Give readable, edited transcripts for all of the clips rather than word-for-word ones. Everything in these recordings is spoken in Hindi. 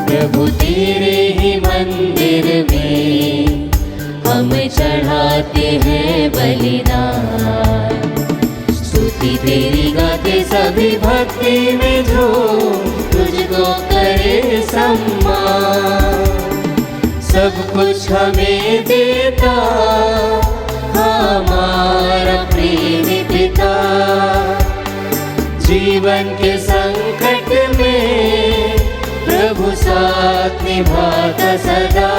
प्रभु तेरे ही मंदिर में हम चढ़ाते हैं बलिदान। स्तुति तेरी गाते सभी भक्ति में जो तुझको करे सम्मान। सब कुछ हमें देता हमारा प्रेमी पिता। जीवन के संकट में प्रभु साथ निभाता सदा।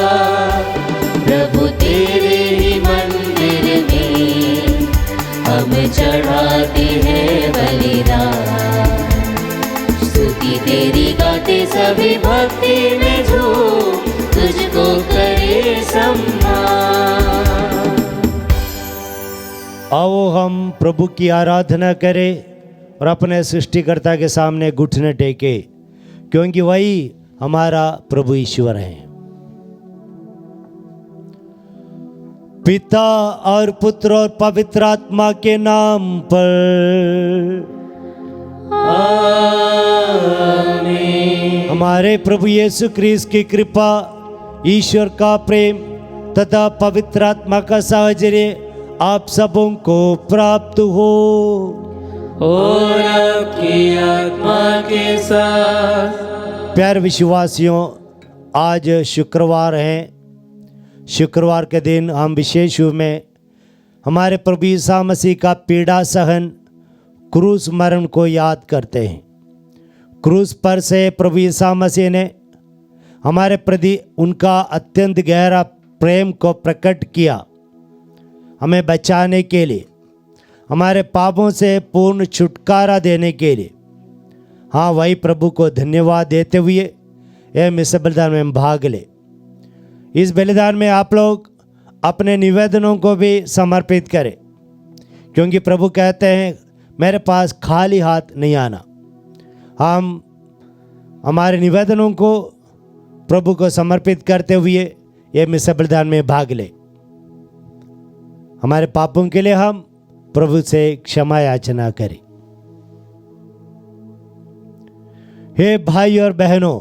प्रभु तेरे ही मंदिर में हम चढ़ाते हैं बलिदान। स्तुति तेरी गाते सभी भक्ति में जो तुझको करे सम्मान। आओ हम प्रभु की आराधना करें और अपने सृष्टिकर्ता के सामने घुटने टेके, क्योंकि वही हमारा प्रभु ईश्वर है। पिता और पुत्र और पवित्र आत्मा के नाम पर आमीन। हमारे प्रभु यीशु क्रिस्त की कृपा, ईश्वर का प्रेम तथा पवित्र आत्मा का साहचर्य आप सबों को प्राप्त हो और आपकी आत्मा के साथ। प्यारे विश्वासियों, आज शुक्रवार है। शुक्रवार के दिन हम विशेष रूप में हमारे प्रभु यीशु मसीह का पीड़ा सहन, क्रूस मरण को याद करते हैं। क्रूस पर से प्रभु यीशु मसीह ने हमारे प्रति उनका अत्यंत गहरा प्रेम को प्रकट किया, हमें बचाने के लिए, हमारे पापों से पूर्ण छुटकारा देने के लिए। हाँ, वही प्रभु को धन्यवाद देते हुए यह इस बलिदान में भाग ले। इस बलिदान में आप लोग अपने निवेदनों को भी समर्पित करें, क्योंकि प्रभु कहते हैं मेरे पास खाली हाथ नहीं आना। हम हमारे निवेदनों को प्रभु को समर्पित करते हुए यह मिस बलिदान में भाग ले। हमारे पापों के लिए हम प्रभु से क्षमा याचना करें। हे भाई और बहनों,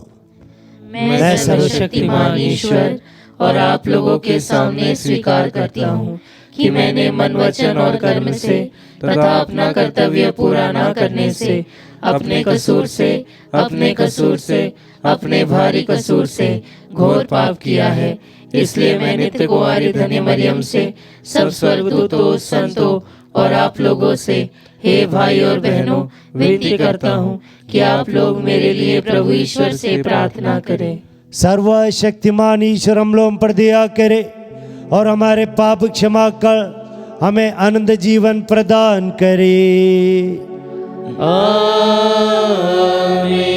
मैं सर्वशक्तिमान ईश्वर और आप लोगों के सामने स्वीकार करता हूँ कि मैंने मन, वचन और कर्म से तथा अपना कर्तव्य पूरा न करने से, अपने कसूर से, अपने भारी कसूर से घोर पाप किया है। इसलिए मैं नित्य कुंवारी धन्य मरियम से, सब स्वर्गदूतों, संतों और आप लोगों से, हे भाई और बहनों, विनती करता हूँ कि आप लोग मेरे लिए प्रभु ईश्वर से प्रार्थना करें। सर्वशक्तिमान ईश्वर हम लोगों पर दया करे और हमारे पाप क्षमा कर हमें अनंत जीवन प्रदान करे। आमीन।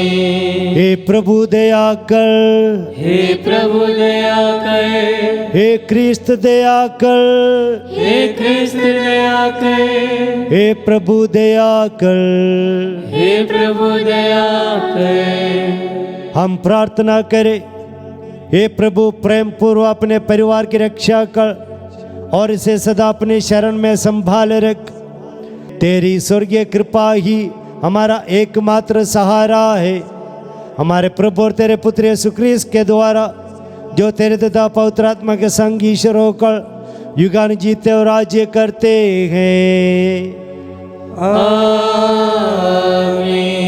हे प्रभु दया कर, हे प्रभु दया कर, हे क्रिस्त दया कर, हे क्रिस्त दया कर, हे प्रभु दया कर, हे प्रभु दया कर। हम प्रार्थना करें। हे प्रभु, प्रेम पूर्व अपने परिवार की रक्षा कर और इसे सदा अपने शरण में संभाले रख। तेरी स्वर्गीय कृपा ही हमारा एकमात्र सहारा है। हमारे प्रभु और तेरे पुत्र यीशु क्रिस्त के द्वारा, जो तेरे तथा पवित्र आत्मा के संग ईश्वर होकर युगान जीते और राज्य करते हैं। आमीन।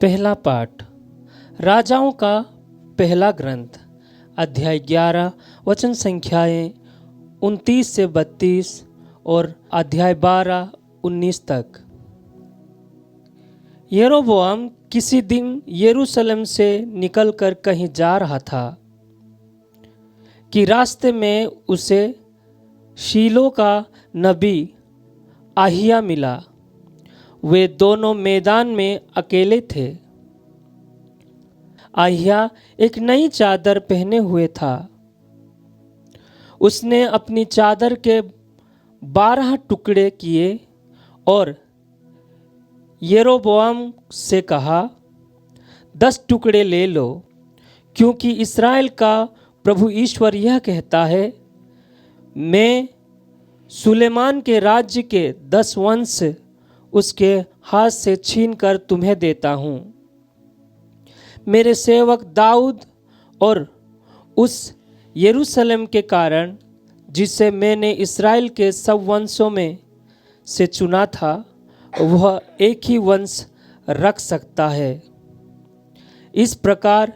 पहला पाठ राजाओं का पहला ग्रंथ, अध्याय 11, वचन संख्याएं 29 से 32 और अध्याय 12, 19 तक। यरोबोआम किसी दिन यरूशलेम से निकलकर कहीं जा रहा था कि रास्ते में उसे शीलो का नबी आहिया मिला। वे दोनों मैदान में अकेले थे। आहिया एक नई चादर पहने हुए था। उसने अपनी चादर के 12 टुकड़े किए और यरोबोआम से कहा, 10 टुकड़े ले लो, क्योंकि इस्राएल का प्रभु ईश्वर यह कहता है, मैं सुलेमान के राज्य के 10 वंश उसके हाथ से छीनकर तुम्हें देता हूँ। मेरे सेवक दाऊद और उस यरूशलेम के कारण जिसे मैंने इस्राएल के सब वंशों में से चुना था, वह एक ही वंश रख सकता है। इस प्रकार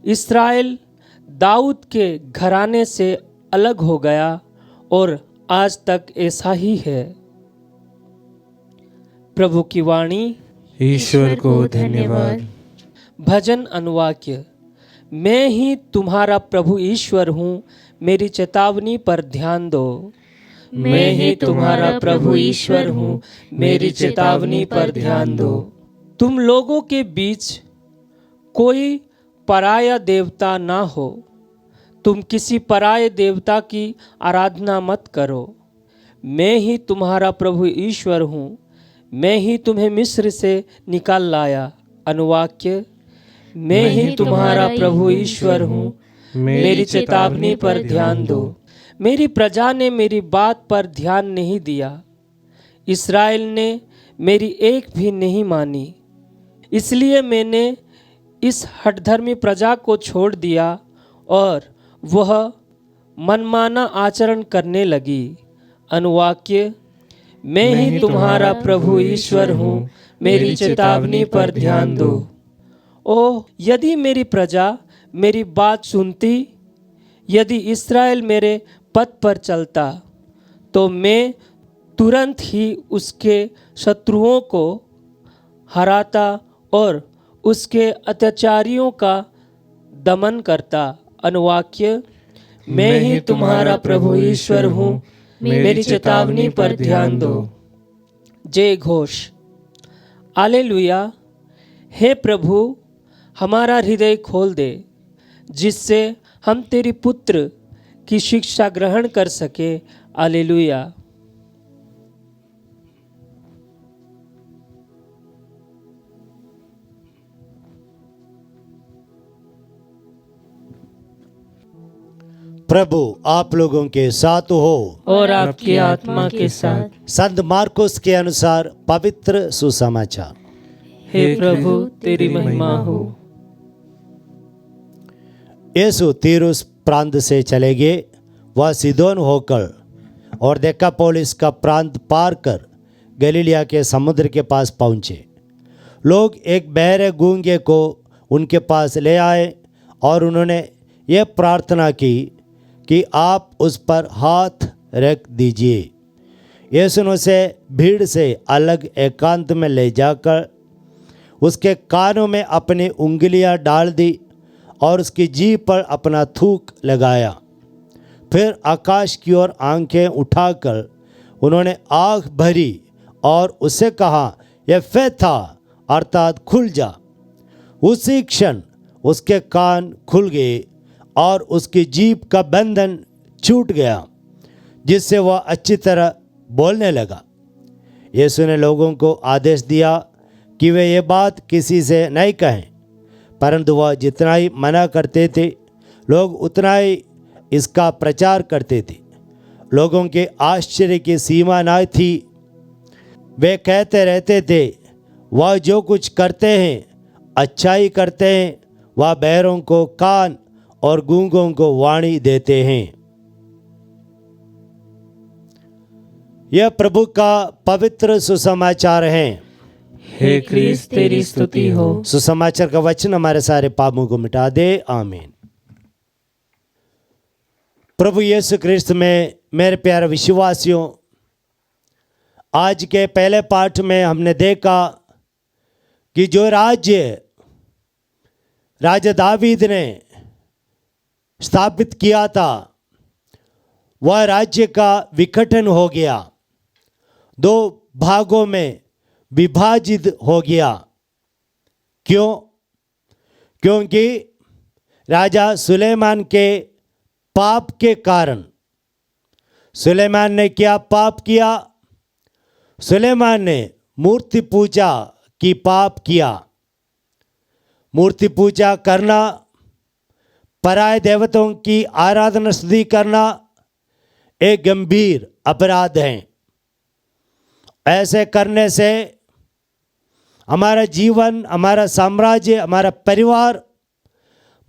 इस्राएल दाऊद के घराने से अलग हो गया और आज तक ऐसा ही है। प्रभु की वाणी। ईश्वर को धन्यवाद। भजन अनुवाक्य। मैं ही तुम्हारा प्रभु ईश्वर हूँ, मेरी चेतावनी पर ध्यान दो। मैं ही तुम्हारा प्रभु ईश्वर हूँ, मेरी चेतावनी पर ध्यान दो। तुम लोगों के बीच कोई पराया देवता ना हो। तुम किसी पराये देवता की आराधना मत करो। मैं ही तुम्हारा प्रभु ईश्वर हूँ, मैं ही तुम्हें मिस्र से निकाल लाया। अनुवाक्य। मैं ही तुम्हारा प्रभु ईश्वर हूँ, मेरी चेतावनी पर ध्यान दो। मेरी प्रजा ने मेरी बात पर ध्यान नहीं दिया, इस्राएल ने मेरी एक भी नहीं मानी। इसलिए मैंने इस हठधर्मी प्रजा को छोड़ दिया और वह मनमाना आचरण करने लगी। अनुवाक्य। मैं ही तुम्हारा प्रभु ईश्वर हूँ, मेरी चेतावनी पर ध्यान दो। ओह, यदि मेरी प्रजा मेरी बात सुनती, यदि इस्राएल मेरे पथ पर चलता, तो मैं तुरंत ही उसके शत्रुओं को हराता और उसके अत्याचारियों का दमन करता। अनुवाक्य। मैं ही तुम्हारा प्रभु ईश्वर हूँ, मेरी चेतावनी पर ध्यान दो। जय घोष। हालेलुया। हे प्रभु, हमारा हृदय खोल दे, जिससे हम तेरी पुत्र की शिक्षा ग्रहण कर सके। हालेलुया। प्रभु आप लोगों के साथ हो और आपकी आत्मा के साथ। संत मार्कुस के अनुसार पवित्र सुसमाचार। हे प्रभु तेरी महिमा हो। यीशु तीरुस प्रांत से चले गए। वह सिदोन होकर और देकापोलिस का प्रांत पार कर गलीलिया के समुद्र के पास पहुँचे। लोग एक बहरे गूंगे को उनके पास ले आए और उन्होंने ये प्रार्थना की कि आप उस पर हाथ रख दीजिए। यीशु ने उसे भीड़ से अलग एकांत में ले जाकर उसके कानों में अपनी उंगलियां डाल दी और उसकी जीभ पर अपना थूक लगाया। फिर आकाश की ओर आंखें उठाकर उन्होंने आँख भरी और उससे कहा, एफेथा, अर्थात खुल जा। उसी क्षण उसके कान खुल गए और उसकी जीभ का बंधन छूट गया, जिससे वह अच्छी तरह बोलने लगा। यीशु ने लोगों को आदेश दिया कि वे ये बात किसी से नहीं कहें, परंतु वह जितना ही मना करते थे, लोग उतना ही इसका प्रचार करते थे। लोगों के आश्चर्य की सीमा न थी। वे कहते रहते थे, वह जो कुछ करते हैं अच्छा ही करते हैं। वह बहरों को कान और गूंगों को वाणी देते हैं। यह प्रभु का पवित्र सुसमाचार है। हे क्रिस्त तेरी स्तुति हो। सुसमाचार का वचन हमारे सारे पापों को मिटा दे। आमीन। प्रभु यीशु क्रिस्त में मेरे प्यारे विश्वासियों, आज के पहले पाठ में हमने देखा कि जो राजा दावीद ने स्थापित किया था, वह राज्य का विघटन हो गया, 2 भागों में विभाजित हो गया। क्यों? क्योंकि राजा सुलेमान के पाप के कारण, सुलेमान ने क्या पाप किया? सुलेमान ने मूर्ति पूजा की पाप किया। मूर्ति पूजा करना, पराय देवताओं की आराधना स्तुति करना एक गंभीर अपराध है। ऐसे करने से हमारा जीवन, हमारा साम्राज्य, हमारा परिवार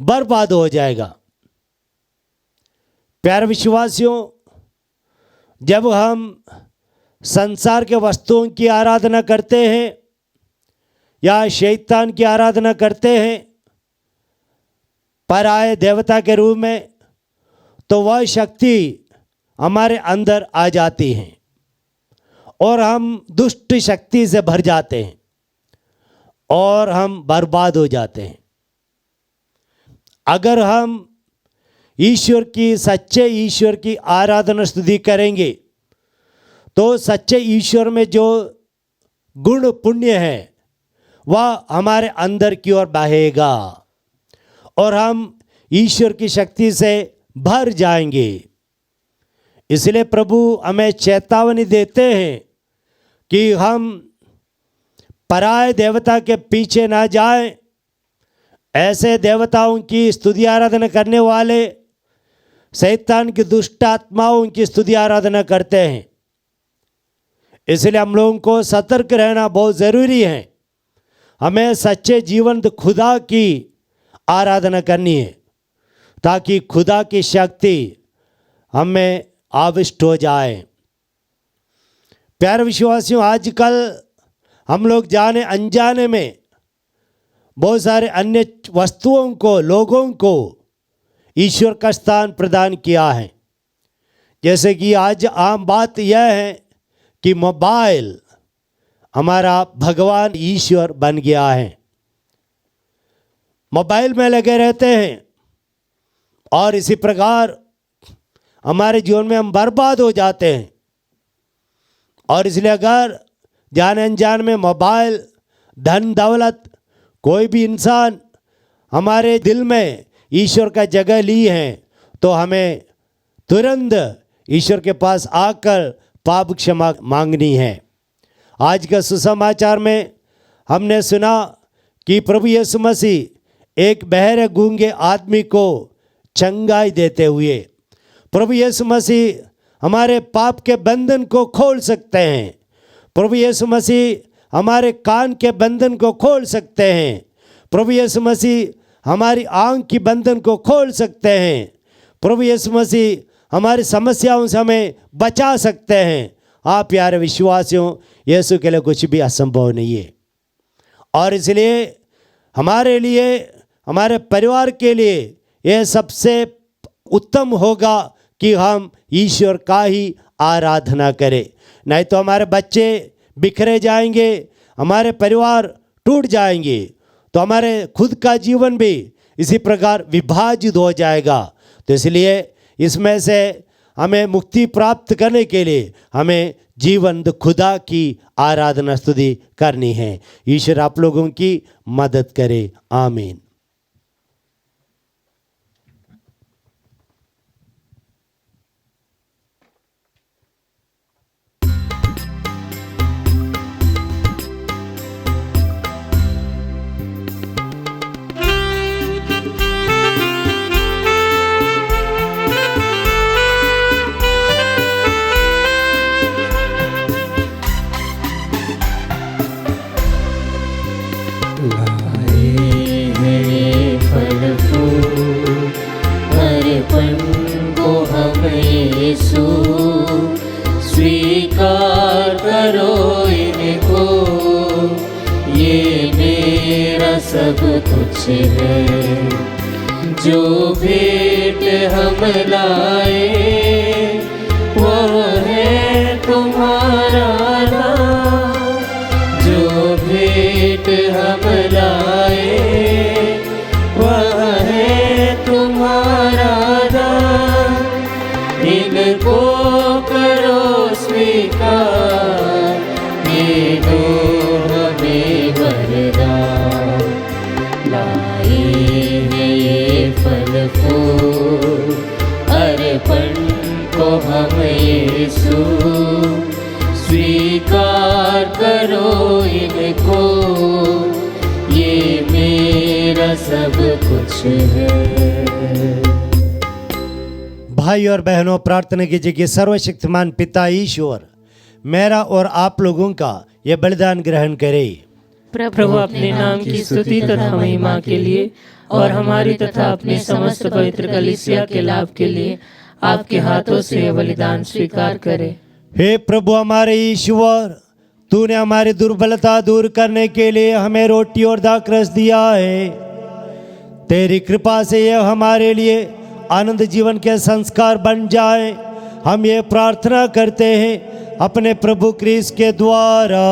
बर्बाद हो जाएगा। प्यारे विश्वासियों, जब हम संसार के वस्तुओं की आराधना करते हैं या शैतान की आराधना करते हैं पराये देवता के रूप में, तो वह शक्ति हमारे अंदर आ जाती है और हम दुष्ट शक्ति से भर जाते हैं और हम बर्बाद हो जाते हैं। अगर हम ईश्वर की, सच्चे ईश्वर की आराधना स्तुति करेंगे तो सच्चे ईश्वर में जो गुण पुण्य है वह हमारे अंदर की ओर बहेगा और हम ईश्वर की शक्ति से भर जाएंगे। इसलिए प्रभु हमें चेतावनी देते हैं कि हम पराये देवता के पीछे ना जाएं। ऐसे देवताओं की स्तुति आराधना करने वाले शैतान की दुष्ट आत्माओं की स्तुति आराधना करते हैं। इसलिए हम लोगों को सतर्क रहना बहुत ज़रूरी है। हमें सच्चे जीवंत खुदा की आराधना करनी है ताकि खुदा की शक्ति हमें आविष्ट हो जाए। प्यारे विश्वासियों, आजकल हम लोग जाने अनजाने में बहुत सारे अन्य वस्तुओं को, लोगों को ईश्वर का स्थान प्रदान किया है। जैसे कि आज आम बात यह है कि मोबाइल हमारा भगवान ईश्वर बन गया है। मोबाइल में लगे रहते हैं और इसी प्रकार हमारे जीवन में हम बर्बाद हो जाते हैं। और इसलिए अगर जाने अनजान में मोबाइल, धन दौलत, कोई भी इंसान हमारे दिल में ईश्वर का जगह ली है तो हमें तुरंत ईश्वर के पास आकर पाप क्षमा मांगनी है। आज का सुसमाचार में हमने सुना कि प्रभु यीशु मसीह एक बहरे गूंगे आदमी को चंगाई देते हुए, प्रभु यीशु मसीह हमारे पाप के बंधन को खोल सकते हैं। प्रभु यीशु मसीह हमारे कान के बंधन को खोल सकते हैं। प्रभु यीशु मसीह हमारी आँख की बंधन को खोल सकते हैं। प्रभु यीशु मसीह हमारी समस्याओं से हमें बचा सकते हैं। आप प्यारे विश्वासियों, यीशु के लिए कुछ भी असंभव नहीं है। और इसलिए हमारे लिए, हमारे परिवार के लिए यह सबसे उत्तम होगा कि हम ईश्वर का ही आराधना करें। नहीं तो हमारे बच्चे बिखरे जाएंगे, हमारे परिवार टूट जाएंगे, तो हमारे खुद का जीवन भी इसी प्रकार विभाजित हो जाएगा। तो इसलिए इसमें से हमें मुक्ति प्राप्त करने के लिए हमें जीवंत खुदा की आराधना स्तुति करनी है। ईश्वर आप लोगों की मदद करे। आमीन। स्वीकार करो इनको, ये मेरा सब कुछ है। जो भेंट हम लाए वो है तुम्हारा नाम। जो भेंट हम लाए वह है तुम्हारा दान। इनको करो स्वीकार, ये दो हमें वरदान। लाए फूल अर्पण को हम यीशु स्वीकार करो इनको, ये मेरा सब कुछ है। भाई और बहनों, प्रार्थना कीजिए कि सर्वशक्तिमान पिता ईश्वर मेरा और आप लोगों का ये बलिदान ग्रहण करे। प्रभु अपने नाम की स्तुति तथा महिमा के लिए और हमारी तथा अपने समस्त पवित्र कलीसिया के लाभ के लिए आपके हाथों से यह बलिदान स्वीकार करे। हे प्रभु हमारे ईश्वर, तूने हमारी दुर्बलता दूर करने के लिए हमें रोटी और दाखरस दिया है। तेरी कृपा से यह हमारे लिए आनंद जीवन के संस्कार बन जाए, हम ये प्रार्थना करते हैं अपने प्रभु क्रिस्त के द्वारा।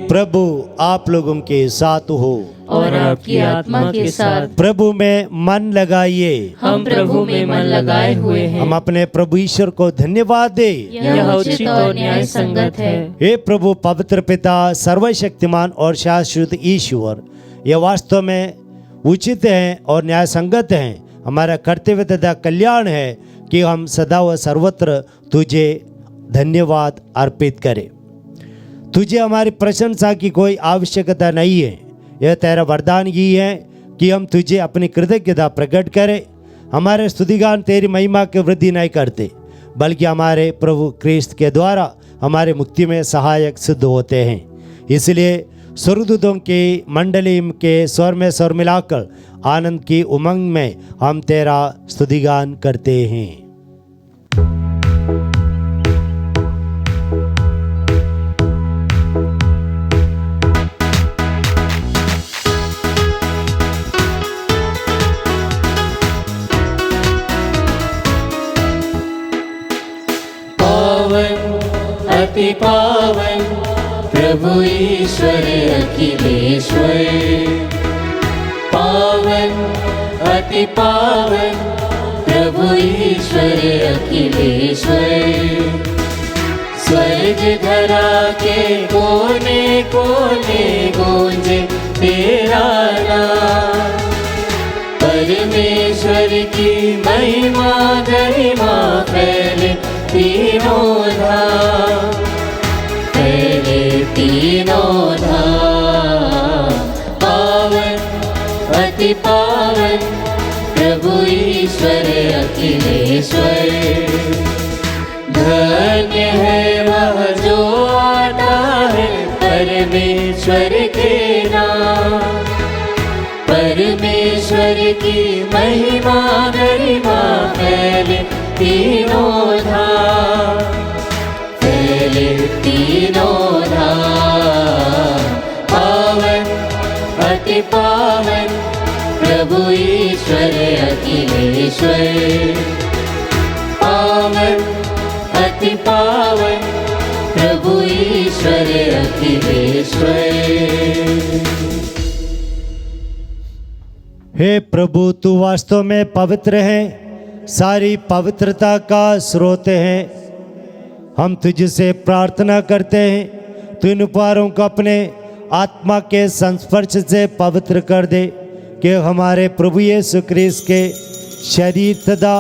प्रभु आप लोगों के साथ हो और आपकी आत्मा के साथ। प्रभु में मन लगाइए। हम प्रभु में मन लगाए हुए हैं। हम अपने प्रभु ईश्वर को धन्यवाद दे। यह उचित और न्याय संगत है। हे प्रभु पवित्र पिता, सर्वशक्तिमान और शाश्वत ईश्वर, यह वास्तव में उचित है और न्याय संगत है। हमारा कर्तव्य तथा कल्याण है कि हम सदा व सर्वत्र तुझे धन्यवाद अर्पित करें। तुझे हमारी प्रशंसा की कोई आवश्यकता नहीं है। यह तेरा वरदान ही है कि हम तुझे अपनी कृतज्ञता प्रकट करें। हमारे स्तुतिगान तेरी महिमा की वृद्धि नहीं करते, बल्कि हमारे प्रभु क्रिस्त के द्वारा हमारे मुक्ति में सहायक सिद्ध होते हैं। इसलिए स्वर्गदूतों की मंडली के स्वर में स्वर मिलाकर आनंद की उमंग में हम तेरा स्तुतिगान करते हैं। अति पावन प्रभु ईश्वर अखिलेश्वर, पावन अति पावन प्रभु ईश्वर अखिलेश्वर, स्वर्ग धरा के कोने कोने गूंजे तेरा नाम। परमेश्वर की महिमा गरिमा फैले तीनों धाम, फैले तीनों धाम। पावन अति पावन प्रभु ईश्वर अखिलेश्वर, धन्य है वह जो आता है परमेश्वर के नाम। परमेश्वर की महिमा गरिमा फैले तीनों धाम, फैले तीनों धाम। पावन अति पावन प्रभु ईश्वर अखिलेश्वर, पावन अति पावन प्रभु ईश्वर अखिलेश्वर। हे प्रभु, तू वास्तव में पवित्र है, सारी पवित्रता का स्रोत है। हम तुझसे प्रार्थना करते हैं, तू इन उपहारों को अपने आत्मा के संस्पर्श से पवित्र कर दे, कि हमारे प्रभु यीशु क्रिस्त के शरीर तथा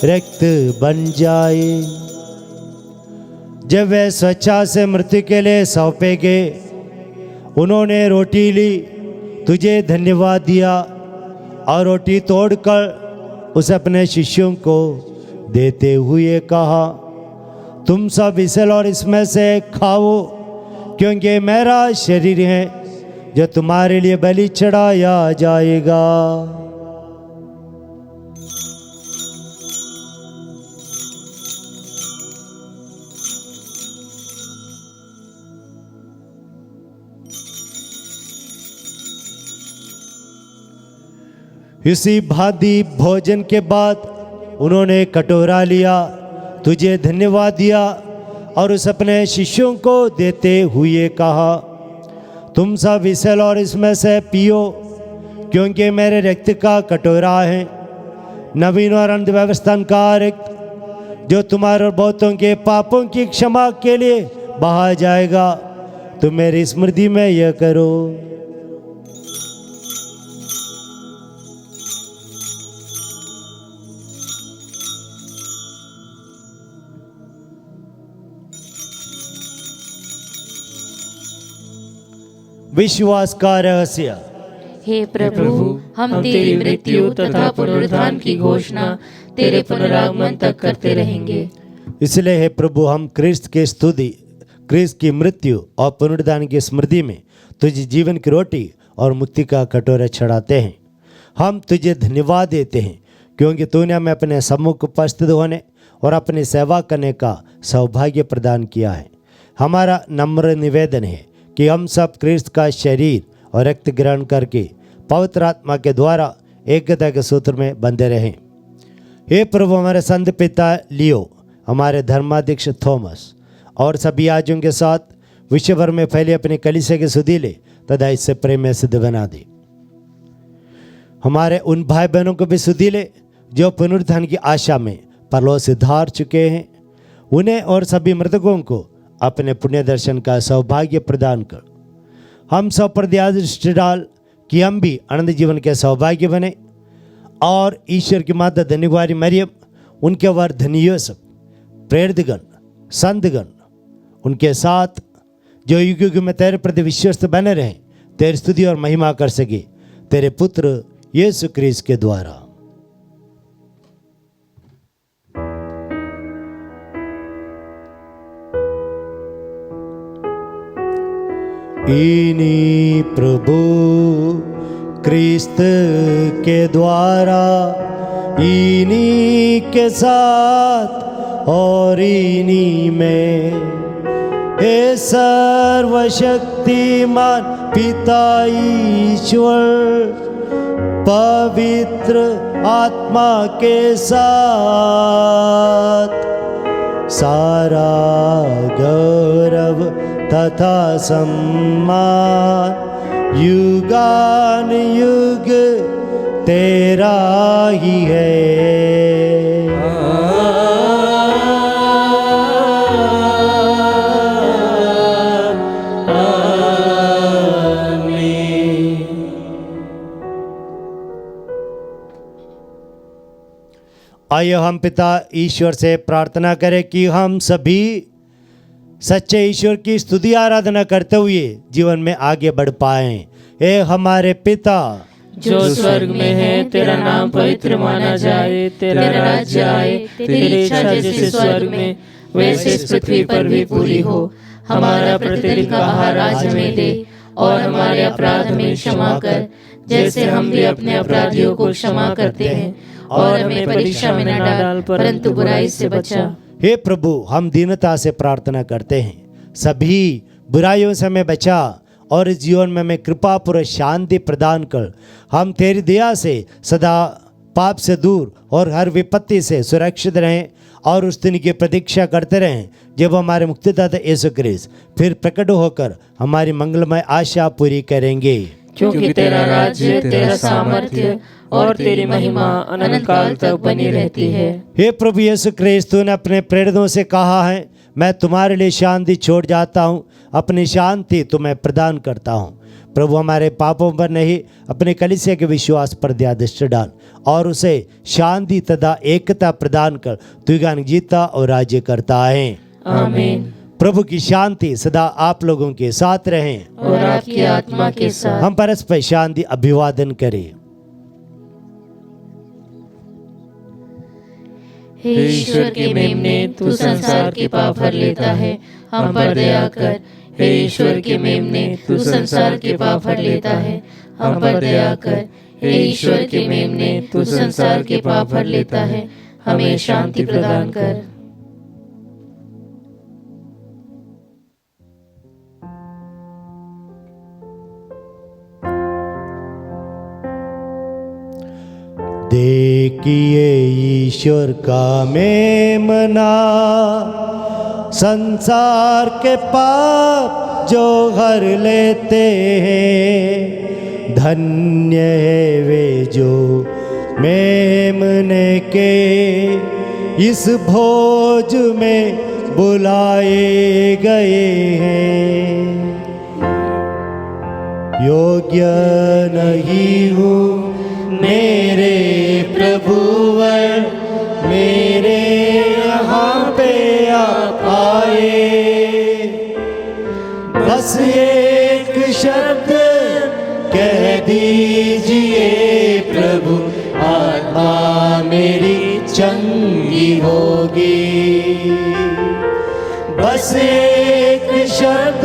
रक्त बन जाए। जब वे स्वेच्छा से मृत्यु के लिए सौंपे गए, उन्होंने रोटी ली, तुझे धन्यवाद दिया और रोटी तोड़कर उसे अपने शिष्यों को देते हुए कहा, तुम सब इसे और इसमें से खाओ, क्योंकि मेरा शरीर है जो तुम्हारे लिए बलि चढ़ाया जाएगा। इसी भांति भोजन के बाद उन्होंने कटोरा लिया, तुझे धन्यवाद दिया और उस अपने शिष्यों को देते हुए कहा, तुम सब इसे और इसमें से पियो, क्योंकि मेरे रक्त का कटोरा है, नवीन और अनंत व्यवस्था का रक्त, जो तुम्हारे और बहुतों के पापों की क्षमा के लिए बहा जाएगा। तुम मेरी स्मृति में यह करो। विश्वास का रहस्य। हे प्रभु, हम तेरी मृत्यु तथा पुनरुत्थान की घोषणा तेरे पुनरागमन तक करते रहेंगे। इसलिए हे प्रभु, हम क्रिस्त की स्तुति, क्रिस्त की मृत्यु और पुनरुत्थान की स्मृति में तुझे जीवन की रोटी और मुक्ति का कटोरा चढ़ाते हैं। हम तुझे धन्यवाद देते हैं क्योंकि तूने हमें अपने सम्मुख उपस्थित होने और अपनी सेवा करने का सौभाग्य प्रदान किया है। हमारा नम्र निवेदन है कि हम सब क्रिस्त का शरीर और रक्त ग्रहण करके पवित्र आत्मा के द्वारा एकता के सूत्र में बंधे रहें। हे प्रभु, हमारे संत पिता लियो, हमारे धर्माध्यक्ष थॉमस और सभी याजकों के साथ विश्व भर में फैले अपनी कलीसिया के सुधीले तथा इससे प्रेम में सिद्ध बना दे। हमारे उन भाई बहनों को भी सुधीले जो पुनरुत्थान की आशा में परलोक से धार चुके हैं, उन्हें और सभी मृतकों को अपने पुण्य दर्शन का सौभाग्य प्रदान कर। हम सब पर दृष्टि डाल कि हम भी अनंत जीवन के सौभाग्य बने और ईश्वर की माता धन्य कुमारी मरियम, उनके वर धन्य यूसुफ, प्रेरितगण, संतगण, उनके साथ जो युग युग में तेरे प्रति विश्वस्त बने रहें, तेरी स्तुति और महिमा कर सके तेरे पुत्र यीशु क्रिस्त के द्वारा। इन्हीं प्रभु क्रिस्त के द्वारा, इन्हीं के साथ और इन्हीं में, हे सर्वशक्तिमान पिता ईश्वर, पवित्र आत्मा के साथ सारा गौरव तथा सम्मान युगान युग तेरा ही है। आइए हम पिता ईश्वर से प्रार्थना करें कि हम सभी सच्चे ईश्वर की स्तुति आराधना करते हुए जीवन में आगे बढ़ पाएं। ए हमारे पिता जो स्वर्ग में है, तेरा नाम पवित्र माना जाए, तेरा राज्य आए, तेरी इच्छा जैसे स्वर्ग में वैसे इस पृथ्वी पर भी पूरी हो। हमारा प्रतिदिन का आहार आज हमें दे और हमारे अपराध में क्षमा कर जैसे हम भी अपने अपराधियों को क्षमा करते हैं, और हमें परीक्षा में न डाल परंतु बुराई से बचा। हे प्रभु, हम दीनता से प्रार्थना करते हैं, सभी बुराइयों से हमें बचा और इस जीवन में हमें कृपा पूर्वक शांति प्रदान कर। हम तेरी दया से सदा पाप से दूर और हर विपत्ति से सुरक्षित रहें और उस दिन की प्रतीक्षा करते रहें जब हमारे मुक्तिदाता यीशु क्रिस्त फिर प्रकट होकर हमारी मंगलमय आशा पूरी करेंगे। क्योंकि तेरा राज्य, तेरा सामर्थ्य और तेरी महिमा अनंत काल तक बनी रहती है। हे प्रभु यीशु क्रिस्त, तूने अपने प्रेरितों से कहा है, मैं तुम्हारे लिए शांति छोड़ जाता हूँ, अपनी शांति तुम्हें प्रदान करता हूँ। प्रभु, हमारे पापों पर नहीं, अपने कलीसिया के विश्वास पर दृष्टि डाल और उसे शांति तथा एकता प्रदान कर। तू ज्ञान जीता और राज्य करता है। आमीन। प्रभु की शांति सदा आप लोगों के साथ रहे और आपकी आत्मा के साथ। हम परस्पर शांति अभिवादन करें। हे ईश्वर के मेमने, तू संसार के पाप हर लेता है, हम पर दया कर। हे ईश्वर के मेमने, तू संसार के पाप हर लेता है, हम पर दया कर। हे ईश्वर के मेमने, तू संसार के पाप हर लेता है, हमें शांति प्रदान कर। देखिए ईश्वर का मेमना, संसार के पाप जो हर लेते हैं। धन्य है वे जो मेमने के इस भोज में बुलाए गए हैं। योग्य नहीं हूँ मेरे प्रभुवर, मेरे यहाँ पे आप आए। बस एक शब्द कह दीजिए प्रभु, आत्मा मेरी चंगी होगी। बस एक शब्द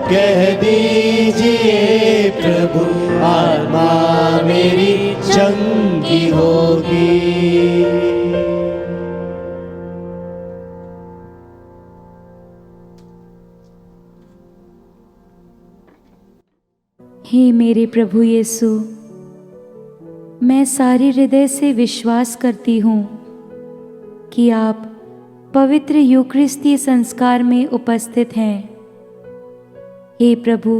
कह दीजिए प्रभु, आत्मा मेरी चंगी होगी। हे मेरे प्रभु यीशु, मैं सारे हृदय से विश्वास करती हूँ कि आप पवित्र यूकरिस्तीय संस्कार में उपस्थित हैं। हे प्रभु,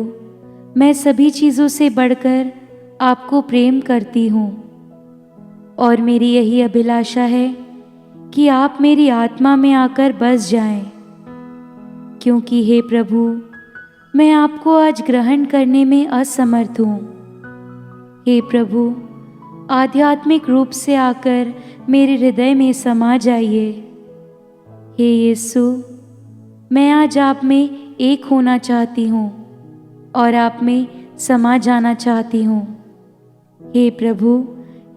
मैं सभी चीज़ों से बढ़कर आपको प्रेम करती हूँ और मेरी यही अभिलाषा है कि आप मेरी आत्मा में आकर बस जाएं, क्योंकि हे प्रभु, मैं आपको आज ग्रहण करने में असमर्थ हूँ। हे प्रभु, आध्यात्मिक रूप से आकर मेरे हृदय में समा जाइए। हे यीशु, मैं आज आप में एक होना चाहती हूँ और आप में समा जाना चाहती हूँ। हे प्रभु,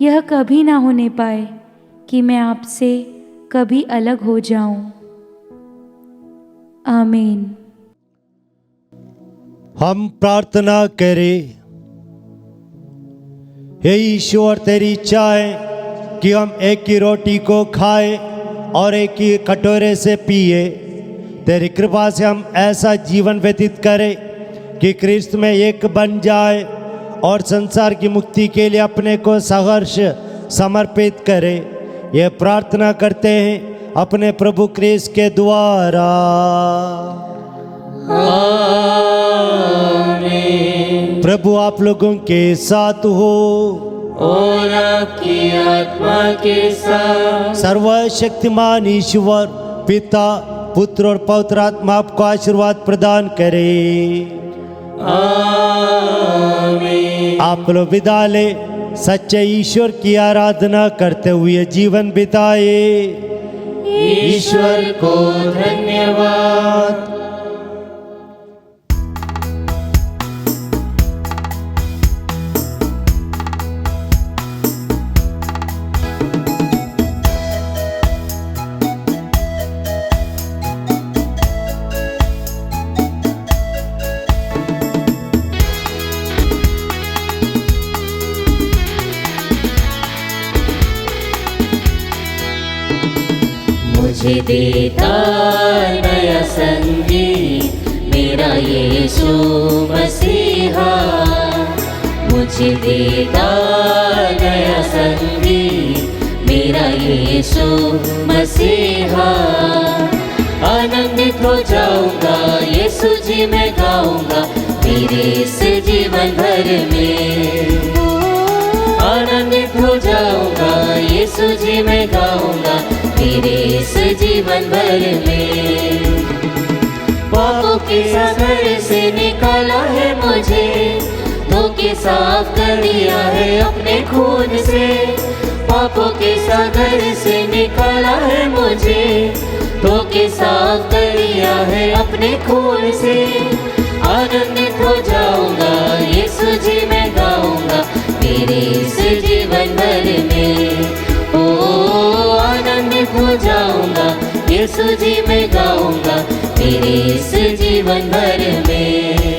यह कभी ना होने पाए कि मैं आपसे कभी अलग हो जाऊं। आमीन। हम प्रार्थना करें। हे ईश्वर, तेरी इच्छा है कि हम एक ही रोटी को खाएं और एक ही कटोरे से पिए। तेरी कृपा से हम ऐसा जीवन व्यतीत करें कि क्रिस्त में एक बन जाए और संसार की मुक्ति के लिए अपने को सहर्ष समर्पित करें। यह प्रार्थना करते हैं अपने प्रभु क्रिस्त के द्वारा। आमीन। प्रभु आप लोगों के साथ हो और आपकी आत्मा के साथ। सर्वशक्तिमान ईश्वर पिता, पुत्र और पवित्र आत्मा आपको आशीर्वाद प्रदान करे। आमीन। आप लोग विदा ले सच्चे ईश्वर की आराधना करते हुए जीवन बिताए। ईश्वर को धन्यवाद। मुझे देता नया संगीत मेरा यीशु मसीहा। मुझे देता नया संगीत मेरा यीशु मसीहा। आनंदित हो जाऊंगा यीशु जी मैं गाऊंगा मेरे इस जीवन भर में। आनंदित हो जाऊंगा यीशु जी मैं गाऊंगा मेरे इस जीवन भर में। पापों के सागर से निकाला है मुझे, धोखे साफ कर दिया है अपने खून से। पापों के सागर से निकाला है मुझे, धोखे साफ कर दिया है अपने खून से। आनंदित हो जाऊंगा यीशु जी मैं गाऊंगा मेरे इस जीवन भर में। ओ आनंदित हो जाऊंगा यीशु जी मैं गाऊंगा मेरे इस जीवन भर में।